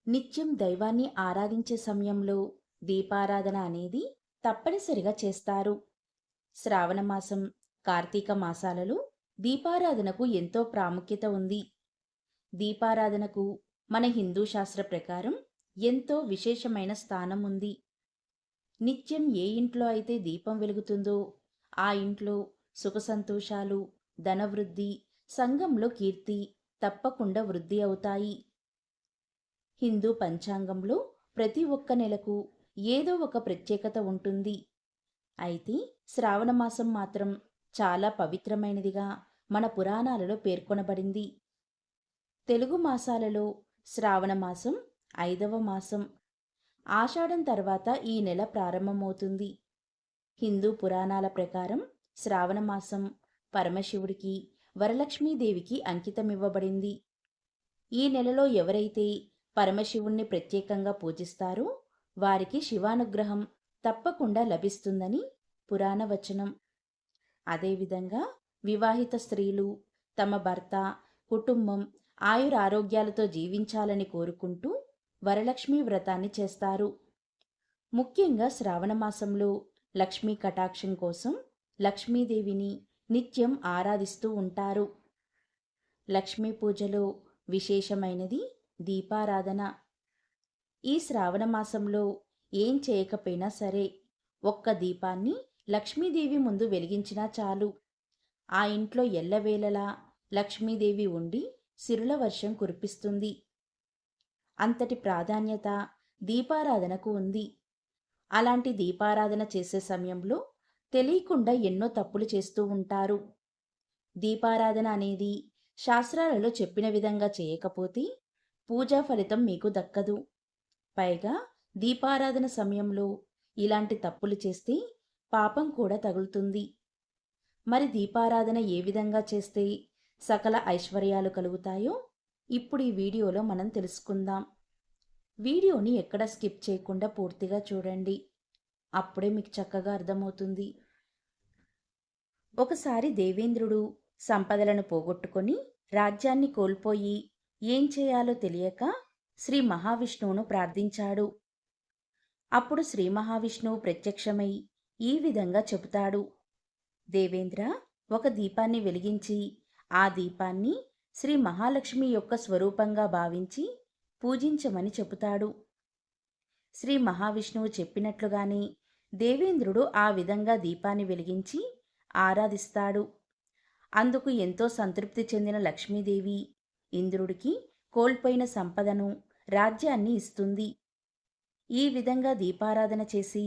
నిత్యం దైవాన్ని ఆరాధించే సమయంలో దీపారాధన అనేది తప్పనిసరిగా చేస్తారు. శ్రావణ మాసం, కార్తీక మాసాలలో దీపారాధనకు ఎంతో ప్రాముఖ్యత ఉంది. దీపారాధనకు మన హిందూ శాస్త్ర ప్రకారం ఎంతో విశేషమైన స్థానం ఉంది. నిత్యం ఏ ఇంట్లో అయితే దీపం వెలుగుతుందో ఆ ఇంట్లో సుఖ సంతోషాలు, ధనవృద్ధి, సంఘంలో కీర్తి తప్పకుండా వృద్ధి అవుతాయి. హిందూ పంచాంగంలో ప్రతి ఒక్క నెలకు ఏదో ఒక ప్రత్యేకత ఉంటుంది. అయితే శ్రావణ మాసం మాత్రం చాలా పవిత్రమైనదిగా మన పురాణాలలో పేర్కొనబడింది. తెలుగు మాసాలలో శ్రావణ మాసం 5వ మాసం. ఆషాఢం తర్వాత ఈ నెల ప్రారంభమవుతుంది. హిందూ పురాణాల ప్రకారం శ్రావణ మాసం పరమశివుడికి, వరలక్ష్మీదేవికి అంకితమివ్వబడింది. ఈ నెలలో ఎవరైతే పరమశివుణ్ణి ప్రత్యేకంగా పూజిస్తారో వారికి శివానుగ్రహం తప్పకుండా లభిస్తుందని పురాణ వచనం. అదేవిధంగా వివాహిత స్త్రీలు తమ భర్త, కుటుంబం ఆయురారోగ్యాలతో జీవించాలని కోరుకుంటూ వరలక్ష్మీ వ్రతాన్ని చేస్తారు. ముఖ్యంగా శ్రావణ మాసంలో లక్ష్మీ కటాక్షం కోసం లక్ష్మీదేవిని నిత్యం ఆరాధిస్తూ ఉంటారు. లక్ష్మీ పూజలో విశేషమైనది దీపారాధన. ఈ శ్రావణ మాసంలో ఏం చేయకపోయినా సరే ఒక్క దీపాన్ని లక్ష్మీదేవి ముందు వెలిగించినా చాలు. ఆ ఇంట్లో ఎల్లవేళలా లక్ష్మీదేవి ఉండి సిరుల వర్షం కురిపిస్తుంది. అంతటి ప్రాధాన్యత దీపారాధనకు ఉంది. అలాంటి దీపారాధన చేసే సమయంలో తెలియకుండా ఎన్నో తప్పులు చేస్తూ ఉంటారు. దీపారాధన అనేది శాస్త్రాలలో చెప్పిన విధంగా చేయకపోతే పూజా ఫలితం మీకు దక్కదు. పైగా దీపారాధన సమయంలో ఇలాంటి తప్పులు చేస్తే పాపం కూడా తగులుతుంది. మరి దీపారాధన ఏ విధంగా చేస్తే సకల ఐశ్వర్యాలు కలుగుతాయో ఇప్పుడు ఈ వీడియోలో మనం తెలుసుకుందాం. వీడియోని ఎక్కడ స్కిప్ చేయకుండా పూర్తిగా చూడండి. అప్పుడే మీకు చక్కగా అర్థమవుతుంది. ఒకసారి దేవేంద్రుడు సంపదలను పోగొట్టుకొని రాజ్యాన్ని కోల్పోయి ఏం చేయాలో తెలియక శ్రీ మహావిష్ణువును ప్రార్థించాడు. అప్పుడు శ్రీ మహావిష్ణువు ప్రత్యక్షమై ఈ విధంగా చెబుతాడు. దేవేంద్ర, ఒక దీపాన్ని వెలిగించి ఆ దీపాన్ని శ్రీ మహాలక్ష్మి యొక్క స్వరూపంగా భావించి పూజించమని చెబుతాడు. శ్రీ మహావిష్ణువు చెప్పినట్లుగానే దేవేంద్రుడు ఆ విధంగా దీపాన్ని వెలిగించి ఆరాధిస్తాడు. అందుకు ఎంతో సంతృప్తి చెందిన లక్ష్మీదేవి ఇంద్రుడికి కోల్పోయిన సంపదను, రాజ్యాన్ని ఇస్తుంది. ఈ విధంగా దీపారాధన చేసి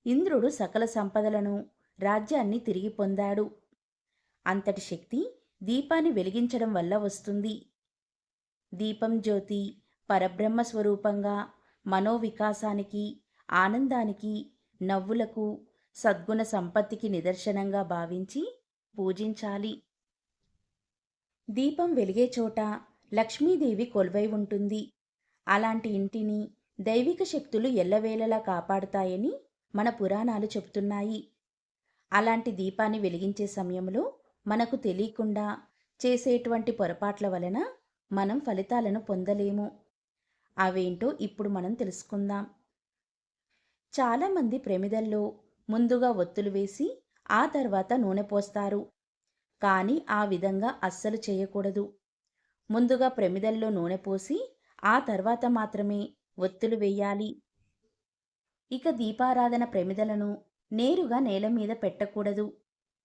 ఇంద్రుడు సకల సంపదలను, రాజ్యాన్ని తిరిగి పొందాడు. అంతటి శక్తి దీపాన్ని వెలిగించడం వల్ల వస్తుంది. దీపం జ్యోతి పరబ్రహ్మ స్వరూపంగా మనోవికాసానికి, ఆనందానికి, నవ్వులకు, సద్గుణ సంపత్తికి నిదర్శనంగా భావించి పూజించాలి. దీపం వెలిగే చోట లక్ష్మీదేవి కొలువై ఉంటుంది. అలాంటి ఇంటిని దైవిక శక్తులు ఎల్లవేళలా కాపాడుతాయని మన పురాణాలు చెబుతున్నాయి. అలాంటి దీపాన్ని వెలిగించే సమయంలో మనకు తెలియకుండా చేసేటువంటి పొరపాట్ల వలన మనం ఫలితాలను పొందలేము. అవేంటో ఇప్పుడు మనం తెలుసుకుందాం. చాలామంది ప్రమిదల్లో ముందుగా ఒత్తులు వేసి ఆ తర్వాత నూనె పోస్తారు. కానీ ఆ విధంగా అస్సలు చేయకూడదు. ముందుగా ప్రమిదల్లో నూనె పోసి ఆ తర్వాత మాత్రమే ఒత్తులు వేయాలి. ఇక దీపారాధన ప్రమిదలను నేరుగా నేల మీద పెట్టకూడదు.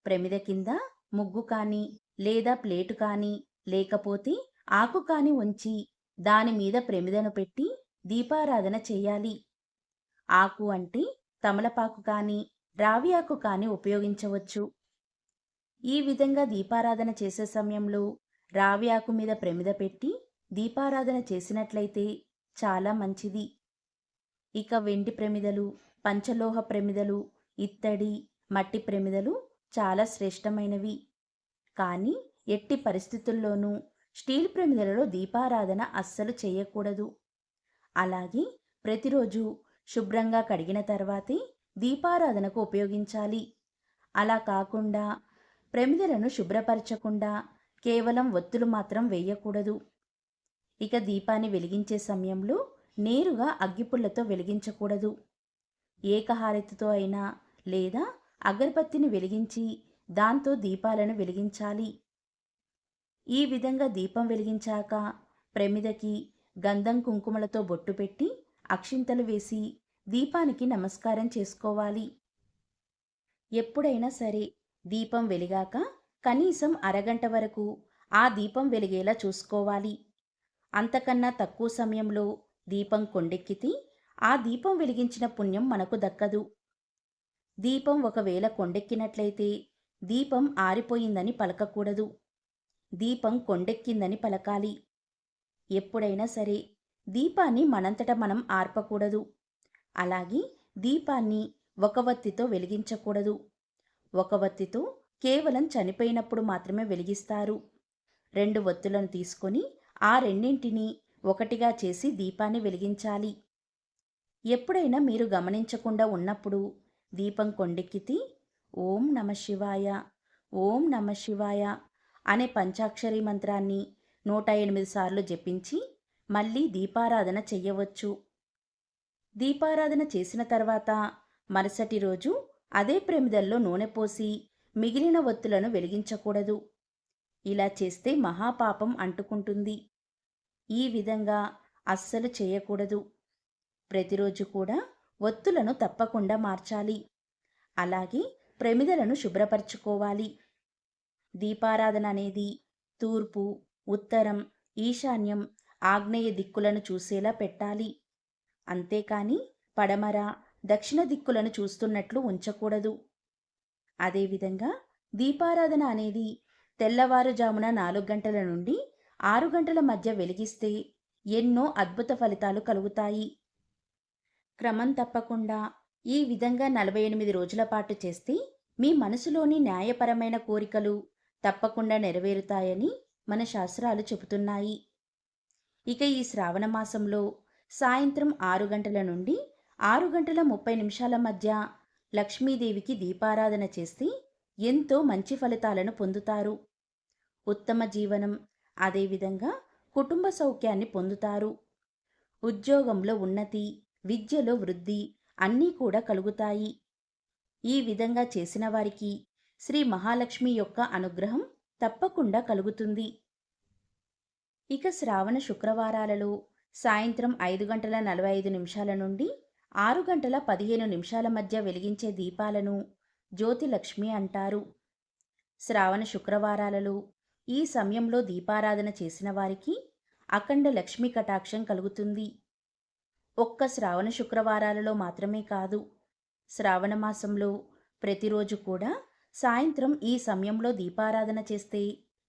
ప్రమిద కింద ముగ్గు కానీ లేదా ప్లేటు కానీ లేకపోతే ఆకు కానీ ఉంచి దాని మీద ప్రమిదను పెట్టి దీపారాధన చేయాలి. ఆకు అంటే తమలపాకు కానీ రావి ఆకు కానీ ఉపయోగించవచ్చు. ఈ విధంగా దీపారాధన చేసే సమయంలో రావి ఆకు మీద ప్రమిద పెట్టి దీపారాధన చేసినట్లయితే చాలా మంచిది. ఇక వెండి ప్రమిదలు, పంచలోహ ప్రమిదలు, ఇత్తడి, మట్టి ప్రమిదలు చాలా శ్రేష్టమైనవి. కానీ ఎట్టి పరిస్థితుల్లోనూ స్టీల్ ప్రమిదలలో దీపారాధన అస్సలు చేయకూడదు. అలాగే ప్రతిరోజు శుభ్రంగా కడిగిన తర్వాతే దీపారాధనకు ఉపయోగించాలి. అలా కాకుండా ప్రమిదలను శుభ్రపరచకుండా కేవలం ఒత్తులు మాత్రం వేయకూడదు. ఇక దీపాన్ని వెలిగించే సమయంలో నేరుగా అగ్గిపుల్లతో వెలిగించకూడదు. ఏకహారతితో అయినా లేదా అగరబత్తిని వెలిగించి దాంతో దీపాలను వెలిగించాలి. ఈ విధంగా దీపం వెలిగించాక ప్రమిదకి గంధం కుంకుమలతో బొట్టు పెట్టి అక్షింతలు వేసి దీపానికి నమస్కారం చేసుకోవాలి. ఎప్పుడైనా సరే దీపం వెలిగాక కనీసం అరగంట వరకు ఆ దీపం వెలిగేలా చూసుకోవాలి. అంతకన్నా తక్కువ సమయంలో దీపం కొండెక్కితే ఆ దీపం వెలిగించిన పుణ్యం మనకు దక్కదు. దీపం ఒకవేళ కొండెక్కినట్లయితే దీపం ఆరిపోయిందని పలకకూడదు. దీపం కొండెక్కిందని పలకాలి. ఎప్పుడైనా సరే దీపాన్ని మనంతట మనం ఆర్పకూడదు. అలాగే దీపాన్ని ఒక వత్తితో వెలిగించకూడదు. ఒక వత్తితో కేవలం చనిపోయినప్పుడు మాత్రమే వెలిగిస్తారు. 2 వత్తులను తీసుకొని ఆ రెండింటినీ ఒకటిగా చేసి దీపాన్ని వెలిగించాలి. ఎప్పుడైనా మీరు గమనించకుండా ఉన్నప్పుడు దీపం కొండెక్కితే ఓం నమ శివాయ, ఓం నమ శివాయ అనే పంచాక్షరి మంత్రాన్ని 108 సార్లు జపించి మళ్ళీ దీపారాధన చెయ్యవచ్చు. దీపారాధన చేసిన తర్వాత మరుసటి రోజు అదే ప్రమిదల్లో నూనె పోసి మిగిలిన ఒత్తులను వెలిగించకూడదు. ఇలా చేస్తే మహాపాపం అంటుకుంటుంది. ఈ విధంగా అస్సలు చేయకూడదు. ప్రతిరోజు కూడా ఒత్తులను తప్పకుండా మార్చాలి. అలాగే ప్రమిదలను శుభ్రపరచుకోవాలి. దీపారాధన అనేది తూర్పు, ఉత్తరం, ఈశాన్యం, ఆగ్నేయ దిక్కులను చూసేలా పెట్టాలి. అంతేకాని పడమర, దక్షిణ దిక్కులను చూస్తున్నట్లు ఉంచకూడదు. అదేవిధంగా దీపారాధన అనేది తెల్లవారుజామున 4 గంటల నుండి 6 గంటల మధ్య వెలిగిస్తే ఎన్నో అద్భుత ఫలితాలు కలుగుతాయి. క్రమం తప్పకుండా ఈ విధంగా 48 రోజుల పాటు చేస్తే మీ మనసులోని న్యాయపరమైన కోరికలు తప్పకుండా నెరవేరుతాయని మన శాస్త్రాలు చెబుతున్నాయి. ఇక ఈ శ్రావణ మాసంలో సాయంత్రం 6 గంటల నుండి 6 గంటల 30 నిమిషాల మధ్య లక్ష్మీదేవికి దీపారాధన చేస్తే ఎంతో మంచి ఫలితాలను పొందుతారు. ఉత్తమ జీవనం, అదేవిధంగా కుటుంబ సౌఖ్యాన్ని పొందుతారు. ఉద్యోగంలో ఉన్నతి, విద్యలో వృద్ధి అన్నీ కూడా కలుగుతాయి. ఈ విధంగా చేసిన వారికి శ్రీ మహాలక్ష్మి యొక్క అనుగ్రహం తప్పకుండా కలుగుతుంది. ఇక శ్రావణ శుక్రవారాలలో సాయంత్రం 5 గంటల 45 నిమిషాల నుండి 6 గంటల 15 నిమిషాల మధ్య వెలిగించే దీపాలను జ్యోతిలక్ష్మి అంటారు. శ్రావణ శుక్రవారాలలో ఈ సమయంలో దీపారాధన చేసిన వారికి అఖండ లక్ష్మీ కటాక్షం కలుగుతుంది. ఒక్క శ్రావణ శుక్రవారాలలో మాత్రమే కాదు, శ్రావణ మాసంలో ప్రతిరోజు కూడా సాయంత్రం ఈ సమయంలో దీపారాధన చేస్తే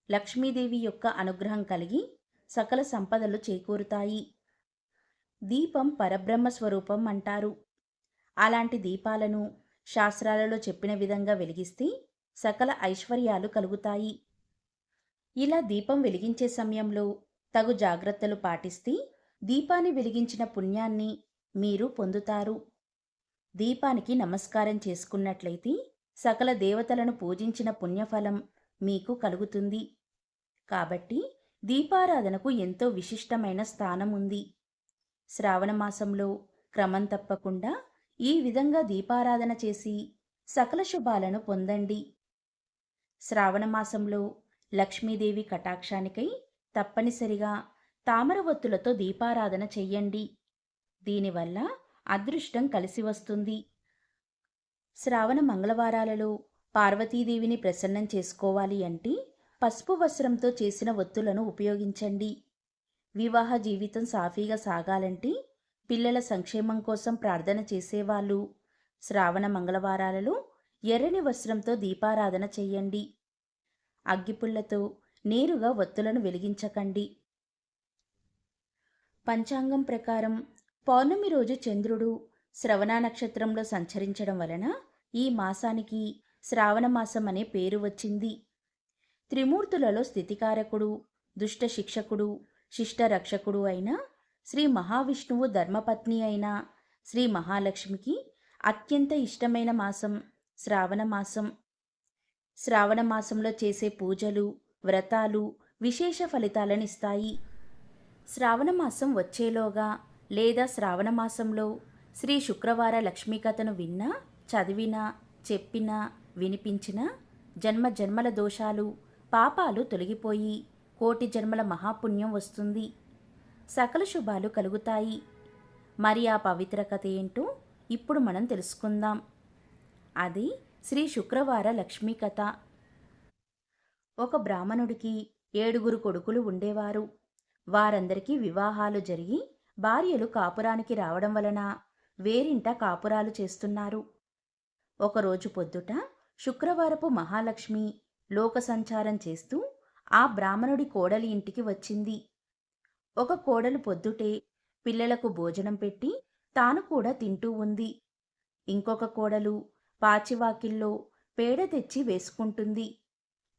లక్ష్మీదేవి యొక్క అనుగ్రహం కలిగి సకల సంపదలు చేకూరుతాయి. దీపం పరబ్రహ్మ స్వరూపం అంటారు. అలాంటి దీపాలను శాస్త్రాలలో చెప్పిన విధంగా వెలిగిస్తే సకల ఐశ్వర్యాలు కలుగుతాయి. ఇలా దీపం వెలిగించే సమయంలో తగు జాగ్రత్తలు పాటిస్తే దీపాన్ని వెలిగించిన పుణ్యాన్ని మీరు పొందుతారు. దీపానికి నమస్కారం చేసుకున్నట్లయితే సకల దేవతలను పూజించిన పుణ్యఫలం మీకు కలుగుతుంది. కాబట్టి దీపారాధనకు ఎంతో విశిష్టమైన స్థానం ఉంది. శ్రావణ మాసంలో క్రమం తప్పకుండా ఈ విధంగా దీపారాధన చేసి సకల శుభాలను పొందండి. శ్రావణ మాసంలో లక్ష్మీదేవి కటాక్షానికై తప్పనిసరిగా తామర ఒత్తులతో దీపారాధన చెయ్యండి. దీనివల్ల అదృష్టం కలిసి వస్తుంది. శ్రావణ మంగళవారాలలో పార్వతీదేవిని ప్రసన్నం చేసుకోవాలి అంటే పసుపు వస్త్రంతో చేసిన ఒత్తులను ఉపయోగించండి. వివాహ జీవితం సాఫీగా సాగాలంటే పిల్లల సంక్షేమం కోసం ప్రార్థన చేసేవాళ్ళు శ్రావణ మంగళవారాలలో ఎర్రని వస్త్రంతో దీపారాధన చెయ్యండి. అగ్గిపుల్లతో నేరుగా ఒత్తులను వెలిగించకండి. పంచాంగం ప్రకారం పౌర్ణమి రోజు చంద్రుడు శ్రవణ నక్షత్రంలో సంచరించడం వలన ఈ మాసానికి శ్రావణ మాసం అనే పేరు వచ్చింది. త్రిమూర్తులలో స్థితికారకుడు, దుష్ట శిక్షకుడు, శిష్ట రక్షకుడు అయిన శ్రీ మహావిష్ణువు ధర్మపత్ని అయిన శ్రీ మహాలక్ష్మికి అత్యంత ఇష్టమైన మాసం శ్రావణ మాసం. శ్రావణ మాసంలో చేసే పూజలు, వ్రతాలు విశేష ఫలితాలనిస్తాయి. శ్రావణ మాసం వచ్చేలోగా లేదా శ్రావణ మాసంలో శ్రీ శుక్రవార లక్ష్మీ కథను విన్నా, చదివినా, చెప్పినా, వినిపించినా జన్మ జన్మల దోషాలు, పాపాలు తొలగిపోయి కోటి జన్మల మహాపుణ్యం వస్తుంది. సకల శుభాలు కలుగుతాయి. మరి ఆ పవిత్ర కథ ఏంటో ఇప్పుడు మనం తెలుసుకుందాం. అది శ్రీ శుక్రవార లక్ష్మీ కథ. ఒక బ్రాహ్మణుడికి 7 కొడుకులు ఉండేవారు. వారందరికీ వివాహాలు జరిగి భార్యలు కాపురానికి రావడం వలన వేరింట కాపురాలు చేస్తున్నారు. ఒకరోజు పొద్దుట శుక్రవారపు మహాలక్ష్మి లోక సంచారం చేస్తూ ఆ బ్రాహ్మణుడి కోడలి ఇంటికి వచ్చింది. ఒక కోడలు పొద్దుటే పిల్లలకు భోజనం పెట్టి తాను కూడా తింటూ ఉంది. ఇంకొక కోడలు పాచివాకిల్లో పేడ తెచ్చి వేసుకుంటుంది.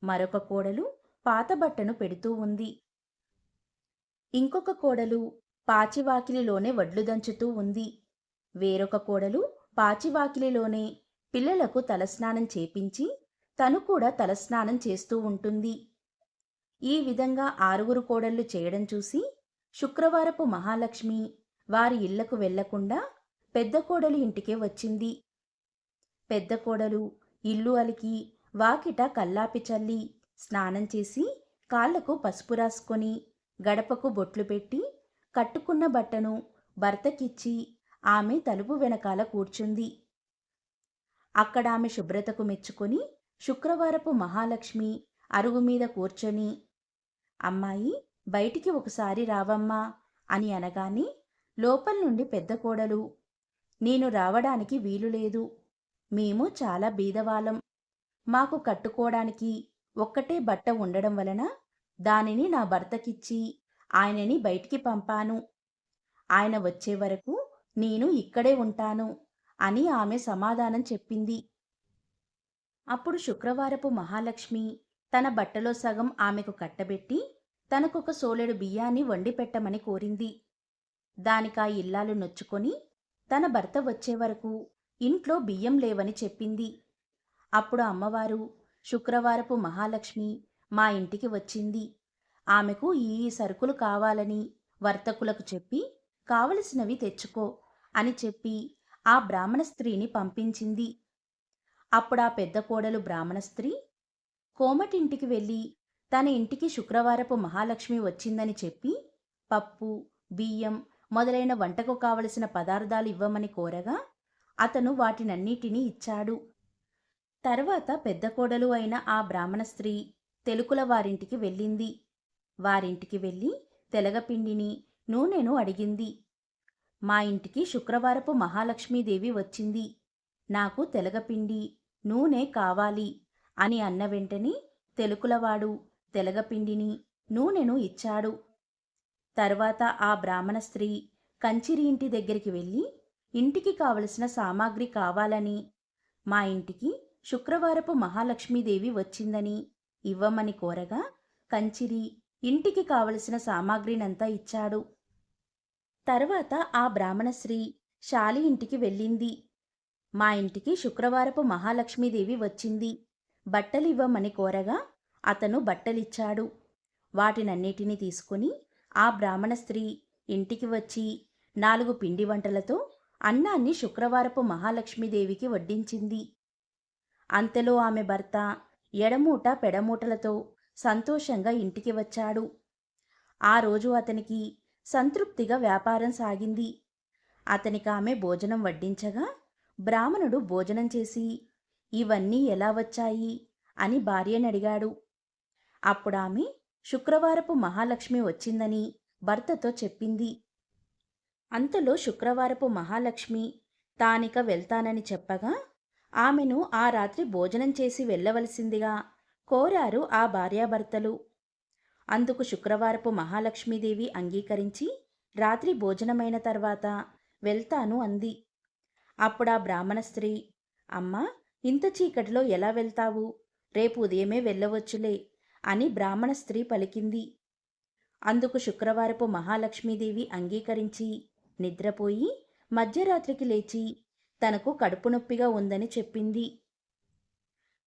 మరొక కోడలు పాత బట్టను పెడుతూ ఉంది. ఇంకొక కోడలు పాచివాకిలిలోనే వడ్లు దంచుతూ ఉంది. వేరొక కోడలు పాచివాకిలిలోనే పిల్లలకు తలస్నానం చేపించి తను కూడా తలస్నానం చేస్తూ ఉంటుంది. ఈ విధంగా 6 కోడళ్ళు చేయడం చూసి శుక్రవారపు మహాలక్ష్మి వారి ఇళ్లకు వెళ్లకుండా పెద్ద కోడలి ఇంటికే వచ్చింది. పెద్ద కోడలు ఇల్లు అలికి వాకిట కల్లాపి చల్లి స్నానం చేసి కాళ్లకు పసుపు రాసుకొని గడపకు బొట్లు పెట్టి కట్టుకున్న బట్టను భర్తకిచ్చి ఆమె తలుపు వెనకాల కూర్చుంది. అక్కడ ఆమె శుభ్రతకు మెచ్చుకొని శుక్రవారపు మహాలక్ష్మి అరుగు మీద కూర్చొని, అమ్మాయి బయటికి ఒకసారి రావమ్మా అని అనగానే లోపల నుండి పెద్ద కోడలు, నేను రావడానికి వీలులేదు. మేము చాలా బీదవాళ్ళం. మాకు కట్టుకోవడానికి ఒక్కటే బట్ట ఉండడం వలన దానిని నా భర్తకిచ్చి ఆయనని బయటికి పంపాను. ఆయన వచ్చే వరకు నేను ఇక్కడే ఉంటాను అని ఆమె సమాధానం చెప్పింది. అప్పుడు శుక్రవారపు మహాలక్ష్మి తన బట్టలో సగం ఆమెకు కట్టబెట్టి తనకొక సోలెడు బియ్యాన్ని వండి పెట్టమని కోరింది. దానికా ఇల్లాలు నొచ్చుకొని తన భర్త వచ్చే వరకు ఇంట్లో బియ్యం లేవని చెప్పింది. అప్పుడు అమ్మవారు, శుక్రవారపు మహాలక్ష్మి మా ఇంటికి వచ్చింది. ఆమెకు ఈ సరుకులు కావాలని వర్తకులకు చెప్పి కావలసినవి తెచ్చుకో అని చెప్పి ఆ బ్రాహ్మణ స్త్రీని పంపించింది. అప్పుడా పెద్ద కోడలు బ్రాహ్మణ స్త్రీ కోమటింటికి వెళ్ళి తన ఇంటికి శుక్రవారపు మహాలక్ష్మి వచ్చిందని చెప్పి పప్పు, బియ్యం మొదలైన వంటకు కావలసిన పదార్థాలు ఇవ్వమని కోరగా అతను వాటినన్నిటినీ ఇచ్చాడు. తర్వాత పెద్ద కోడలు అయిన ఆ బ్రాహ్మణ స్త్రీ తెలుకుల వారింటికి వెళ్ళింది. వారింటికి వెళ్ళి తెలగపిండిని, నూనెను అడిగింది. మా ఇంటికి శుక్రవారపు మహాలక్ష్మీదేవి వచ్చింది. నాకు తెలగపిండి, నూనె కావాలి అని అన్న వెంటనే తెలుకులవాడు తెలగపిండిని, నూనెను ఇచ్చాడు. తర్వాత ఆ బ్రాహ్మణ స్త్రీ కంచిరి ఇంటి దగ్గరికి వెళ్ళి ఇంటికి కావలసిన సామాగ్రి కావాలని, మా ఇంటికి శుక్రవారపు మహాలక్ష్మీదేవి వచ్చిందని ఇవ్వమని కోరగా కంచిరి ఇంటికి కావలసిన సామాగ్రినంతా ఇచ్చాడు. తర్వాత ఆ బ్రాహ్మణశ్రీ శాలి ఇంటికి వెళ్ళింది. మా ఇంటికి శుక్రవారపు మహాలక్ష్మీదేవి వచ్చింది, బట్టలివ్వమని కోరగా అతను బట్టలిచ్చాడు. వాటినన్నిటినీ తీసుకుని ఆ బ్రాహ్మణ స్త్రీ ఇంటికి వచ్చి 4 పిండి వంటలతో అన్నాన్ని శుక్రవారపు మహాలక్ష్మీదేవికి వడ్డించింది. అంతలో ఆమె భర్త ఎడమూట పెడమూటలతో సంతోషంగా ఇంటికి వచ్చాడు. ఆ రోజు అతనికి సంతృప్తిగా వ్యాపారం సాగింది. అతనికి ఆమె భోజనం వడ్డించగా బ్రాహ్మణుడు భోజనం చేసి ఇవన్నీ ఎలా వచ్చాయి అని భార్యని అడిగాడు. అప్పుడామె శుక్రవారపు మహాలక్ష్మి వచ్చిందని భర్తతో చెప్పింది. అంతలో శుక్రవారపు మహాలక్ష్మి తానిక వెళ్తానని చెప్పగా ఆమెను ఆ రాత్రి భోజనం చేసి వెళ్ళవలసిందిగా కోరారు ఆ భార్యాభర్తలు. అందుకు శుక్రవారపు మహాలక్ష్మీదేవి అంగీకరించి రాత్రి భోజనమైన తర్వాత వెళ్తాను అంది. అప్పుడా బ్రాహ్మణ స్త్రీ, అమ్మా, ఇంత చీకటిలో ఎలా వెళ్తావు? రేపు ఉదయమే వెళ్ళవచ్చులే అని బ్రాహ్మణ స్త్రీ పలికింది. అందుకు శుక్రవారపు మహాలక్ష్మీదేవి అంగీకరించి నిద్రపోయి మధ్యరాత్రికి లేచి తనకు కడుపు నొప్పిగా ఉందని చెప్పింది.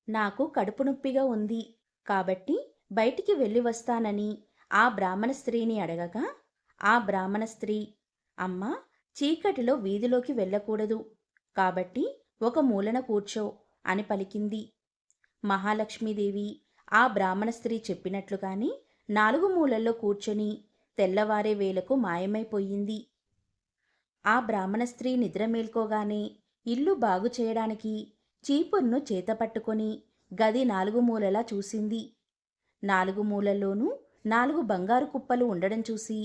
నాకు కడుపు నొప్పిగా ఉంది కాబట్టి బయటికి వెళ్ళి వస్తానని ఆ బ్రాహ్మణ స్త్రీని అడగగా ఆ బ్రాహ్మణ స్త్రీ, అమ్మ, చీకటిలో వీధిలోకి వెళ్ళకూడదు, కాబట్టి ఒక మూలన కూర్చో అని పలికింది. మహాలక్ష్మీదేవి ఆ బ్రాహ్మణ స్త్రీ చెప్పినట్లుగాని 4 మూలల్లో కూర్చొని తెల్లవారే వేళకు మాయమైపోయింది. ఆ బ్రాహ్మణ స్త్రీ నిద్ర మేల్కోగానే ఇల్లు బాగు చేయడానికి చీపుర్ను చేతపట్టుకొని గది 4 మూలలా చూసింది. 4 మూలల్లోనూ 4 బంగారు కుప్పలు ఉండడం చూసి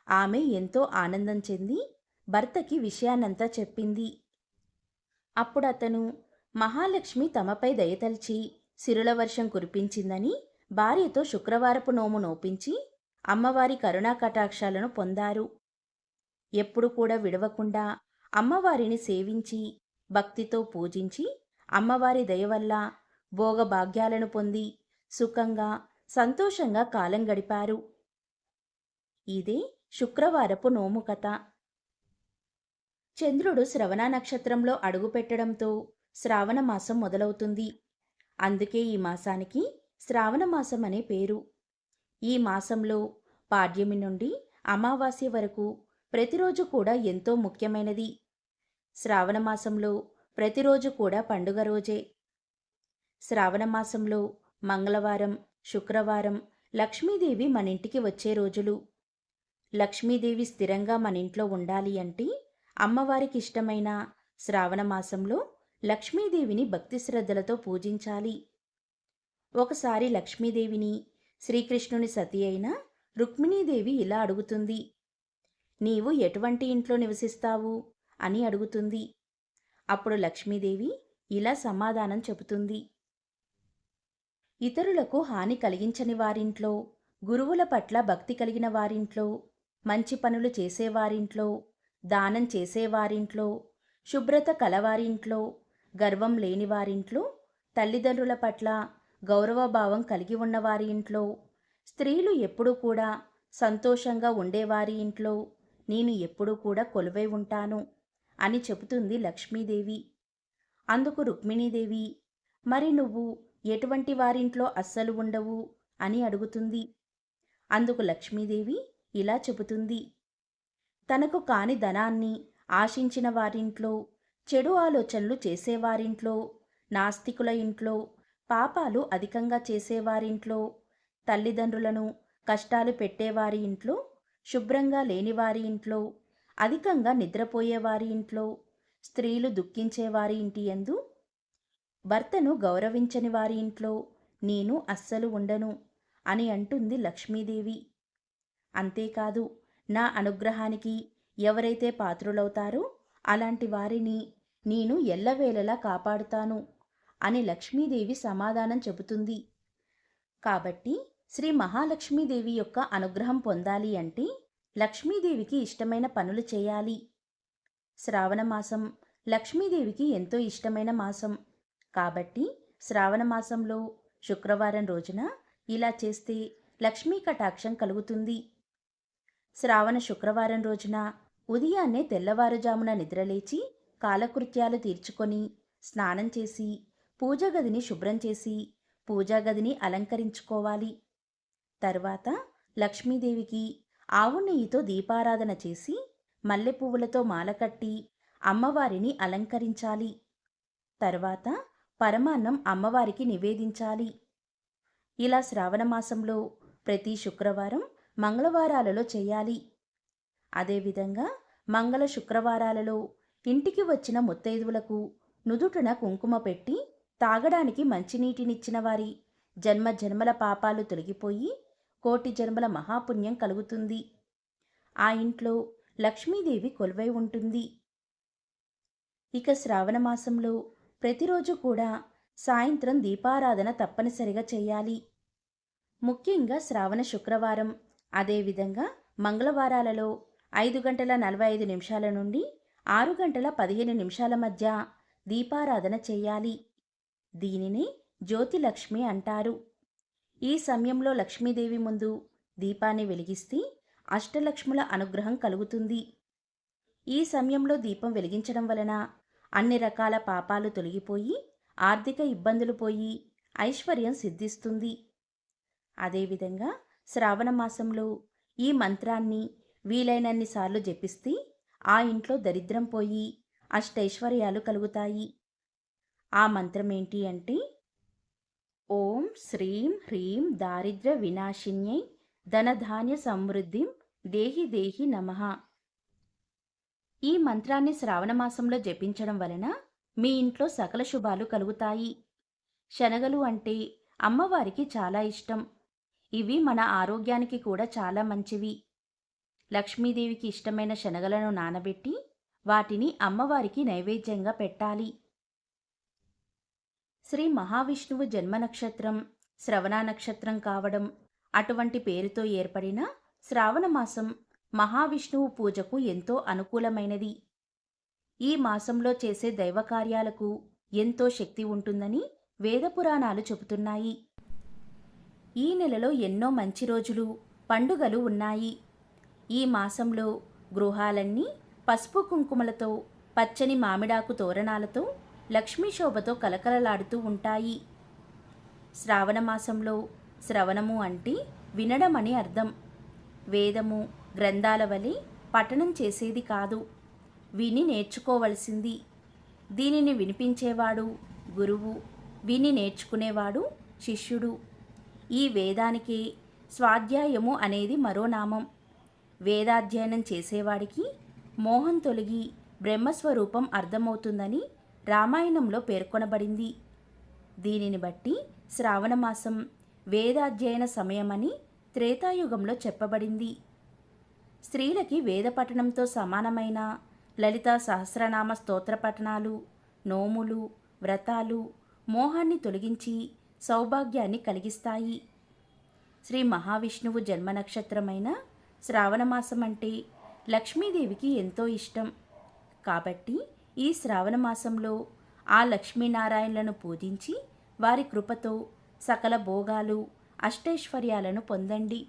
ఆమె ఎంతో ఆనందం చెంది భర్తకి విషయాన్నంతా చెప్పింది. అప్పుడతను మహాలక్ష్మి తమపై దయతలిచి సిరుల వర్షం కురిపించిందని భార్యతో శుక్రవారపు నోము నోపించి అమ్మవారి కరుణా కటాక్షాలను పొందారు. ఎప్పుడు కూడా విడవకుండా అమ్మవారిని సేవించి భక్తితో పూజించి అమ్మవారి దయవల్ల భోగభాగ్యాలను పొంది సుఖంగా సంతోషంగా కాలం గడిపారు. ఇదే శుక్రవారపు నోము కథ. చంద్రుడు శ్రవణ నక్షత్రంలో అడుగుపెట్టడంతో శ్రావణ మాసం మొదలవుతుంది. అందుకే ఈ మాసానికి శ్రావణ మాసం అనే పేరు. ఈ మాసంలో పాడ్యమి నుండి అమావాస్య వరకు ప్రతిరోజు కూడా ఎంతో ముఖ్యమైనది. శ్రావణ మాసంలో ప్రతిరోజు కూడా పండుగ రోజే. శ్రావణ మాసంలో మంగళవారం, శుక్రవారం లక్ష్మీదేవి మన ఇంటికి వచ్చే రోజులు. లక్ష్మీదేవి స్థిరంగా మన ఇంట్లో ఉండాలి అంటే అమ్మవారికి ఇష్టమైన శ్రావణ మాసంలో లక్ష్మీదేవిని భక్తి శ్రద్ధలతో పూజించాలి. ఒకసారి లక్ష్మీదేవిని శ్రీకృష్ణుని సతి అయిన రుక్మిణీదేవి ఇలా అడుగుతుంది. నీవు ఎటువంటి ఇంట్లో నివసిస్తావు అని అడుగుతుంది. అప్పుడు లక్ష్మీదేవి ఇలా సమాధానం చెబుతుంది. ఇతరులకు హాని కలిగించని వారింట్లో, గురువుల పట్ల భక్తి కలిగిన వారింట్లో, మంచి పనులు చేసేవారింట్లో, దానం చేసేవారింట్లో, శుభ్రత కలవారింట్లో, గర్వం లేనివారింట్లో, తల్లిదండ్రుల పట్ల గౌరవభావం కలిగి ఉన్నవారి ఇంట్లో, స్త్రీలు ఎప్పుడూ కూడా సంతోషంగా ఉండేవారి ఇంట్లో నేను ఎప్పుడూ కూడా కొలువై ఉంటాను అని చెబుతుంది లక్ష్మీదేవి. అందుకు రుక్మిణీదేవి, మరి నువ్వు ఎటువంటి వారింట్లో అస్సలు ఉండవు అని అడుగుతుంది. అందుకు లక్ష్మీదేవి ఇలా చెబుతుంది. తనకు కాని ధనాన్ని ఆశించిన వారింట్లో, చెడు ఆలోచనలు చేసేవారింట్లో, నాస్తికుల ఇంట్లో, పాపాలు అధికంగా చేసేవారింట్లో, తల్లిదండ్రులను కష్టాలు పెట్టేవారి ఇంట్లో, శుభ్రంగా లేనివారి ఇంట్లో, అధికంగా నిద్రపోయేవారి ఇంట్లో, స్త్రీలు దుఃఖించేవారి ఇంటి యందు, భర్తను గౌరవించని వారి ఇంట్లో నేను అస్సలు ఉండను అని అంటుంది లక్ష్మీదేవి. అంతేకాదు, నా అనుగ్రహానికి ఎవరైతే పాత్రులవుతారో అలాంటి వారిని నేను ఎల్లవేళలా కాపాడుతాను అని లక్ష్మీదేవి సమాధానం చెబుతుంది. కాబట్టి శ్రీ మహాలక్ష్మీదేవి యొక్క అనుగ్రహం పొందాలి అంటే లక్ష్మీదేవికి ఇష్టమైన పనులు చేయాలి. శ్రావణ మాసం లక్ష్మీదేవికి ఎంతో ఇష్టమైన మాసం. కాబట్టి శ్రావణ మాసంలో శుక్రవారం రోజున ఇలా చేస్తే లక్ష్మీ కటాక్షం కలుగుతుంది. శ్రావణ శుక్రవారం రోజున ఉదయాన్నే తెల్లవారుజామున నిద్రలేచి కాలకృత్యాలు తీర్చుకొని స్నానం చేసి పూజగదిని శుభ్రం చేసి పూజాగదిని అలంకరించుకోవాలి. తర్వాత లక్ష్మీదేవికి ఆవు నెయ్యితో దీపారాధన చేసి మల్లెపువ్వులతో మాల కట్టి అమ్మవారిని అలంకరించాలి. తర్వాత పరమాన్నం అమ్మవారికి నివేదించాలి. ఇలా శ్రావణ మాసంలో ప్రతి శుక్రవారం మంగళవారాలలో చేయాలి. అదేవిధంగా మంగళ శుక్రవారాలలో ఇంటికి వచ్చిన ముత్తైదువులకు నుదుటన కుంకుమ పెట్టి తాగడానికి మంచినీటినిచ్చిన వారి జన్మ జన్మల పాపాలు తొలగిపోయి కోటి జన్మల మహాపుణ్యం కలుగుతుంది. ఆ ఇంట్లో లక్ష్మీదేవి కొలువై ఉంటుంది. ఇక శ్రావణ మాసంలో ప్రతిరోజు కూడా సాయంత్రం దీపారాధన తప్పనిసరిగా చేయాలి. ముఖ్యంగా శ్రావణ శుక్రవారం, అదేవిధంగా మంగళవారాలలో 5:45 నుండి 6:15 మధ్య దీపారాధన చేయాలి. దీనిని జ్యోతిలక్ష్మి అంటారు. ఈ సమయంలో లక్ష్మీదేవి ముందు దీపాన్ని వెలిగిస్తే అష్టలక్ష్ముల అనుగ్రహం కలుగుతుంది. ఈ సమయంలో దీపం వెలిగించడం వలన అన్ని రకాల పాపాలు తొలగిపోయి ఆర్థిక ఇబ్బందులు పోయి ఐశ్వర్యం సిద్ధిస్తుంది. అదేవిధంగా శ్రావణ మాసంలో ఈ మంత్రాన్ని వీలైనన్నిసార్లు జపిస్తే ఆ ఇంట్లో దరిద్రం పోయి అష్టైశ్వర్యాలు కలుగుతాయి. ఆ మంత్రం ఏంటి అంటే, ఓం శ్రీం హ్రీం దారిద్ర్య వినాశిన్యై ధనధాన్య సమృద్ధిం దేహి దేహి నమః. ఈ మంత్రాన్ని శ్రావణ మాసంలో జపించడం వలన మీ ఇంట్లో సకల శుభాలు కలుగుతాయి. శనగలు అంటే అమ్మవారికి చాలా ఇష్టం. ఇవి మన ఆరోగ్యానికి కూడా చాలా మంచివి. లక్ష్మీదేవికి ఇష్టమైన శనగలను నానబెట్టి వాటిని అమ్మవారికి నైవేద్యంగా పెట్టాలి. శ్రీ మహావిష్ణువు జన్మ నక్షత్రం శ్రవణ నక్షత్రం కావడం, అటువంటి పేరుతో ఏర్పడిన శ్రావణ మాసం మహావిష్ణువు పూజకు ఎంతో అనుకూలమైనది. ఈ మాసంలో చేసే దైవకార్యాలకు ఎంతో శక్తి ఉంటుందని వేదపురాణాలు చెబుతున్నాయి. ఈ నెలలో ఎన్నో మంచి రోజులు, పండుగలు ఉన్నాయి. ఈ మాసంలో గృహాలన్నీ పసుపు కుంకుమలతో, పచ్చని మామిడాకు తోరణాలతో, లక్ష్మీ శోభతో కలకలలాడుతూ ఉంటాయి. శ్రావణ మాసంలో శ్రవణము అంటే వినడం అని అర్థం. వేదము, గ్రంథాల వలె పఠనం చేసేది కాదు, విని నేర్చుకోవలసింది. దీనిని వినిపించేవాడు గురువు, విని నేర్చుకునేవాడు శిష్యుడు. ఈ వేదానికి స్వాధ్యాయము అనేది మరో నామం. వేదాధ్యయనం చేసేవాడికి మోహం తొలగి బ్రహ్మస్వరూపం అర్థమవుతుందని రామాయణంలో పేర్కొనబడింది. దీనిని బట్టి శ్రావణమాసం వేదాధ్యయన సమయమని త్రేతాయుగంలో చెప్పబడింది. స్త్రీలకి వేద పఠనంతో సమానమైన లలితా సహస్రనామ స్తోత్ర పఠనాలు, నోములు, వ్రతాలు మోహాన్ని తొలగించి సౌభాగ్యాన్ని కలిగిస్తాయి. శ్రీ మహావిష్ణువు జన్మ నక్షత్రమైన శ్రావణమాసం అంటే లక్ష్మీదేవికి ఎంతో ఇష్టం. కాబట్టి ఈ శ్రావణమాసంలో ఆ లక్ష్మీనారాయణలను పూజించి వారి కృపతో సకల భోగాలు, అష్టైశ్వర్యాలను పొందండి.